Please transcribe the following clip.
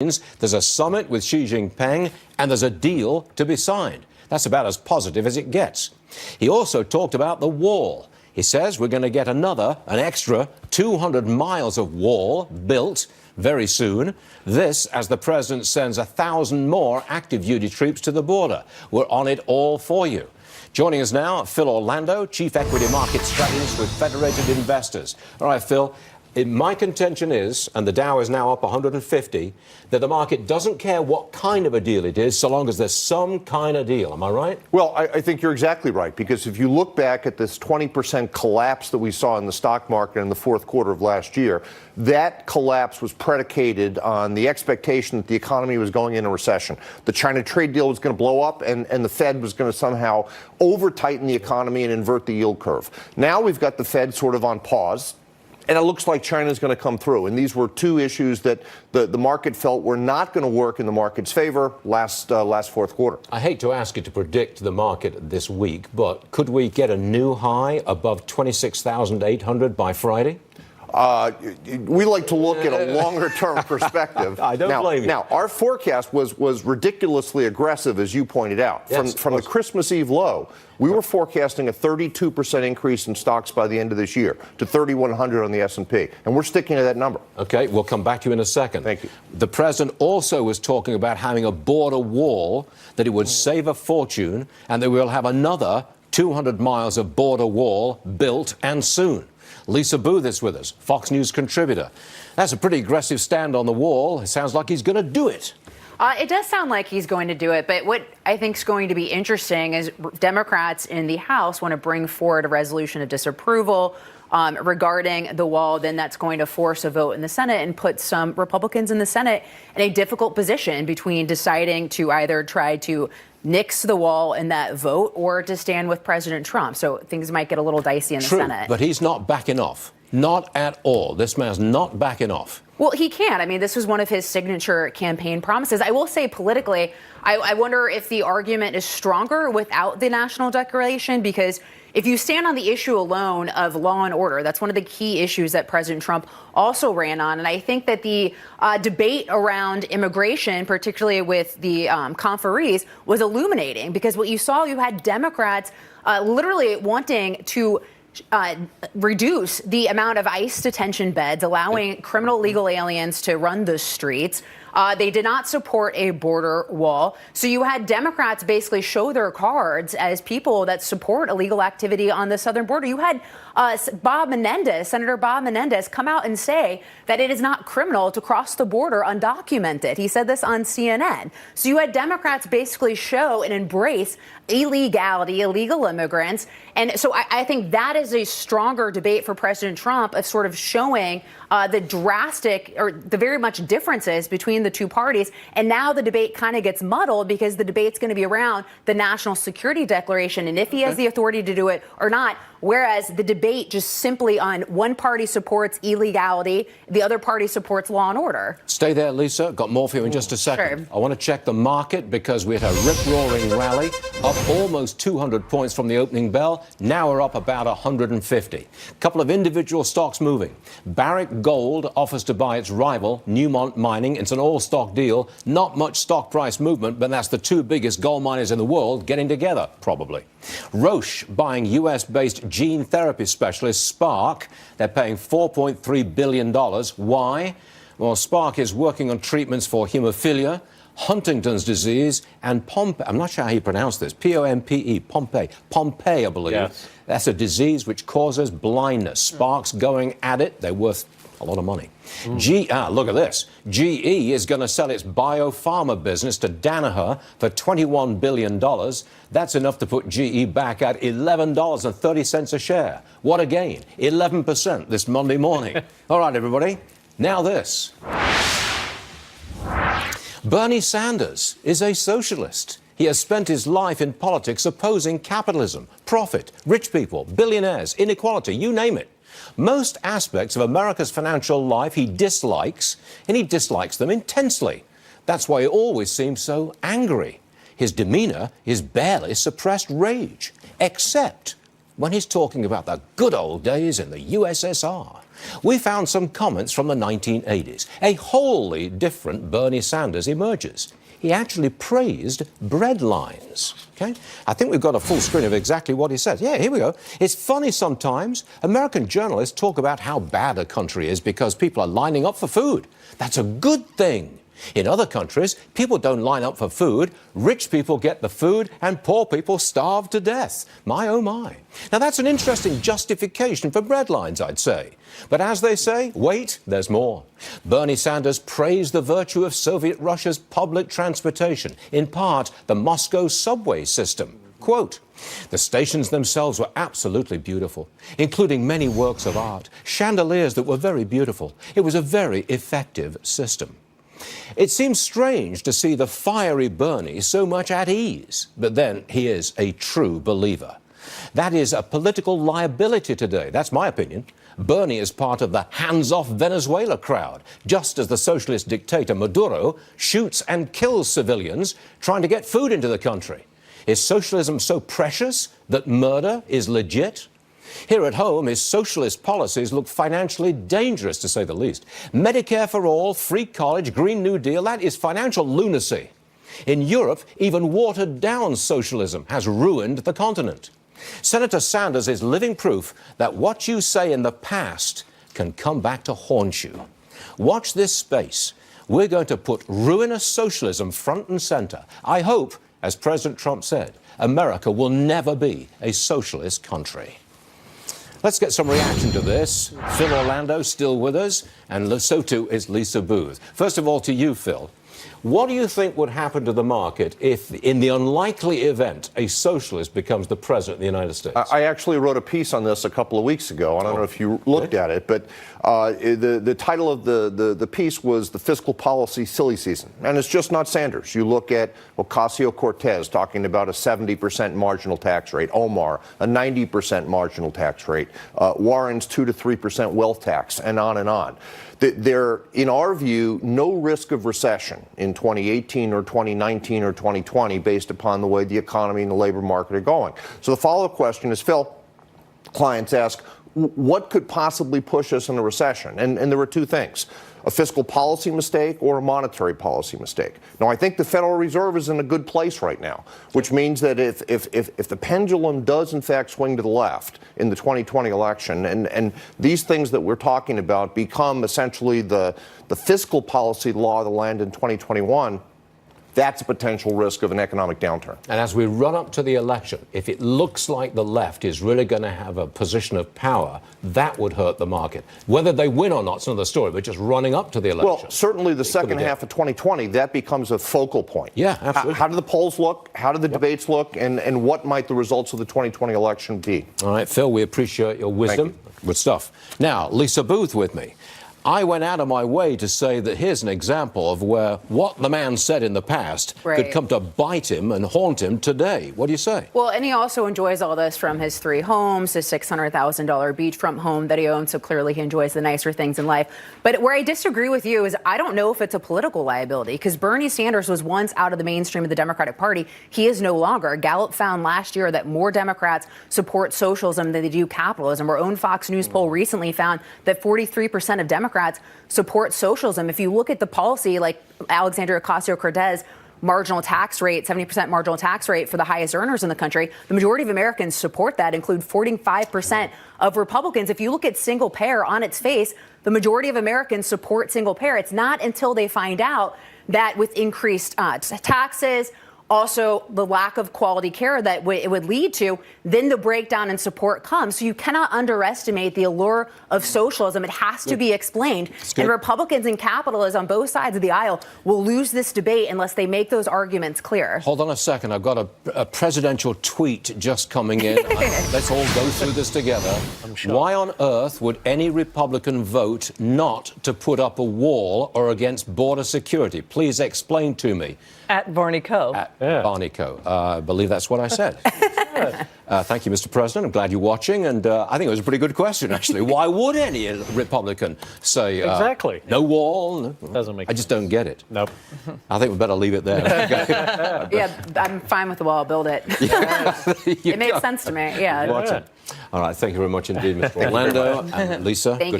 There's a summit with Xi Jinping and there's a deal to be signed. That's about as positive as it gets. He also talked about the wall. He says we're going to get an extra 200 miles of wall built very soon. This as the president sends 1,000 more active duty troops to the border. We're on it all for you. Joining us now, Phil Orlando, Chief Equity Market Strategist with Federated Investors. All right, Phil. My contention is, and the Dow is now up 150, that the market doesn't care what kind of a deal it is, so long as there's some kind of deal. Am I right? Well, I think you're exactly right, because if you look back at this 20% collapse that we saw in the stock market in the fourth quarter of last year, that collapse was predicated on the expectation that the economy was going into recession. The China trade deal was going to blow up, and the Fed was going to somehow over-tighten the economy and invert the yield curve. Now we've got the Fed sort of on pause. And it looks like China's going to come through. And these were two issues that the market felt were not going to work in the market's favor last fourth quarter. I hate to ask you to predict the market this week, but could we get a new high above 26,800 by Friday? We like to look at a longer-term perspective. I don't blame you. Now, our forecast was ridiculously aggressive, as you pointed out. Yes, from the Christmas Eve low, we were forecasting a 32% increase in stocks by the end of this year to 3,100 on the S&P, and we're sticking to that number. Okay, we'll come back to you in a second. Thank you. The president also was talking about having a border wall, that it would save a fortune, and that we'll have another 200 miles of border wall built, and soon. Lisa Booth is with us, Fox News contributor. That's a pretty aggressive stand on the wall. It sounds like he's going to do it. It does sound like he's going to do it, but what I think is going to be interesting is Democrats in the House want to bring forward a resolution of disapproval regarding the wall. Then that's going to force a vote in the Senate and put some Republicans in the Senate in a difficult position between deciding to either try to nix the wall in that vote or to stand with President Trump. So things might get a little dicey in the Senate. But he's not backing off. Not at all. This man's not backing off. Well, he can't. I mean, this was one of his signature campaign promises. I will say politically, I wonder if the argument is stronger without the national declaration, because if you stand on the issue alone of law and order, that's one of the key issues that President Trump also ran on. And I think that the debate around immigration, particularly with the conferees, was illuminating, because what you saw, you had Democrats literally wanting to reduce the amount of ICE detention beds, allowing criminal legal aliens to run the streets. They did not support a border wall. So you had Democrats basically show their cards as people that support illegal activity on the southern border. You had Senator Bob Menendez, come out and say that it is not criminal to cross the border undocumented. He said this on CNN. So you had Democrats basically show and embrace illegality, illegal immigrants. And so I think that is a stronger debate for President Trump of sort of showing the drastic or the very much differences between the two parties. And now the debate kind of gets muddled, because the debate's going to be around the national security declaration and if he has the authority to do it or not. Whereas the debate just simply on one party supports illegality, the other party supports law and order. Stay there, Lisa. Got more for you in just a second. Sure. I want to check the market, because we had a rip-roaring rally, up almost 200 points from the opening bell. Now we're up about 150. A couple of individual stocks moving. Barrick Gold offers to buy its rival, Newmont Mining. It's an all-stock deal. Not much stock price movement, but that's the two biggest gold miners in the world getting together, probably. Roche buying US-based gene therapy specialist Spark. They're paying $4.3 billion. Why? Well, Spark is working on treatments for hemophilia, Huntington's disease, and Pompe. I'm not sure how you pronounce this. Pompe. Pompe, I believe. Yes. That's a disease which causes blindness. Spark's going at it. They're worth a lot of money. Look at this. GE is going to sell its biopharma business to Danaher for $21 billion. That's enough to put GE back at $11.30 a share. What a gain. 11% this Monday morning. All right, everybody. Now this. Bernie Sanders is a socialist. He has spent his life in politics opposing capitalism, profit, rich people, billionaires, inequality, you name it. Most aspects of America's financial life he dislikes, and he dislikes them intensely. That's why he always seems so angry. His demeanor is barely suppressed rage, except when he's talking about the good old days in the USSR. We found some comments from the 1980s. A wholly different Bernie Sanders emerges. He actually praised bread lines. Okay? I think we've got a full screen of exactly what he said. Yeah, here we go. It's funny sometimes. American journalists talk about how bad a country is because people are lining up for food. That's a good thing. In other countries, people don't line up for food. Rich people get the food and poor people starve to death. My, oh my. Now, that's an interesting justification for breadlines, I'd say. But as they say, wait, there's more. Bernie Sanders praised the virtue of Soviet Russia's public transportation, in part the Moscow subway system. Quote, the stations themselves were absolutely beautiful, including many works of art, chandeliers that were very beautiful. It was a very effective system. It seems strange to see the fiery Bernie so much at ease, but then he is a true believer. That is a political liability today. That's my opinion. Bernie is part of the hands-off Venezuela crowd, just as the socialist dictator Maduro shoots and kills civilians trying to get food into the country. Is socialism so precious that murder is legit? Here at home, his socialist policies look financially dangerous, to say the least. Medicare for all, free college, Green New Deal, that is financial lunacy. In Europe, even watered-down socialism has ruined the continent. Senator Sanders is living proof that what you say in the past can come back to haunt you. Watch this space. We're going to put ruinous socialism front and center. I hope, as President Trump said, America will never be a socialist country. Let's get some reaction to this. Phil Orlando still with us, and so too is Lisa Booth. First of all, to you, Phil. What do you think would happen to the market if, in the unlikely event, a socialist becomes the president of the United States? I actually wrote a piece on this a couple of weeks ago. I don't know if you looked at it, but the title of the piece was The Fiscal Policy Silly Season. And it's just not Sanders. You look at Ocasio-Cortez talking about a 70% marginal tax rate, Omar, a 90% marginal tax rate, Warren's 2 to 3% wealth tax, and on and on. There, in our view, no risk of recession in 2018 or 2019 or 2020 based upon the way the economy and the labor market are going. So the follow-up question is, Phil, clients ask, what could possibly push us into recession? And there were two things, a fiscal policy mistake or a monetary policy mistake. Now, I think the Federal Reserve is in a good place right now, which means that if the pendulum does, in fact, swing to the left in the 2020 election, and these things that we're talking about become essentially the fiscal policy law of the land in 2021, that's a potential risk of an economic downturn. And as we run up to the election, if it looks like the left is really going to have a position of power, that would hurt the market. Whether they win or not is another story, but just running up to the election. Well, certainly the second half of 2020, that becomes a focal point. Yeah, absolutely. How do the polls look? How do the debates look? And what might the results of the 2020 election be? All right, Phil, we appreciate your wisdom. Good stuff. Now, Lisa Booth with me. I went out of my way to say that here's an example of where what the man said in the past could come to bite him and haunt him today. What do you say? Well, and he also enjoys all this from his 3 homes, his $600,000 beachfront home that he owns, so clearly he enjoys the nicer things in life. But where I disagree with you is I don't know if it's a political liability, because Bernie Sanders was once out of the mainstream of the Democratic Party. He is no longer. Gallup found last year that more Democrats support socialism than they do capitalism. Our own Fox News poll recently found that 43% of Democrats support socialism. If you look at the policy, like Alexandria Ocasio-Cortez, marginal tax rate, 70% marginal tax rate for the highest earners in the country, the majority of Americans support that, include 45% of Republicans. If you look at single payer on its face, the majority of Americans support single payer. It's not until they find out that with increased taxes, also the lack of quality care that it would lead to, then the breakdown in support comes. So you cannot underestimate the allure of socialism. It has to be explained. And Republicans and capitalists on both sides of the aisle will lose this debate unless they make those arguments clear. Hold on a second. I've got a presidential tweet just coming in. Let's all go through this together. Why on earth would any Republican vote not to put up a wall or against border security? Please explain to me. At Varney Co. At Varney Co. I believe that's what I said. Thank you, Mr. President. I'm glad you're watching. And I think it was a pretty good question, actually. Why would any Republican say exactly no wall? No. Doesn't make I just don't get it. Nope. I think we better leave it there. Yeah, I'm fine with the wall. Build it. It makes sense to me. Yeah. Watch it. All right, thank you very much indeed, Mr. Orlando and Lisa. Thank you.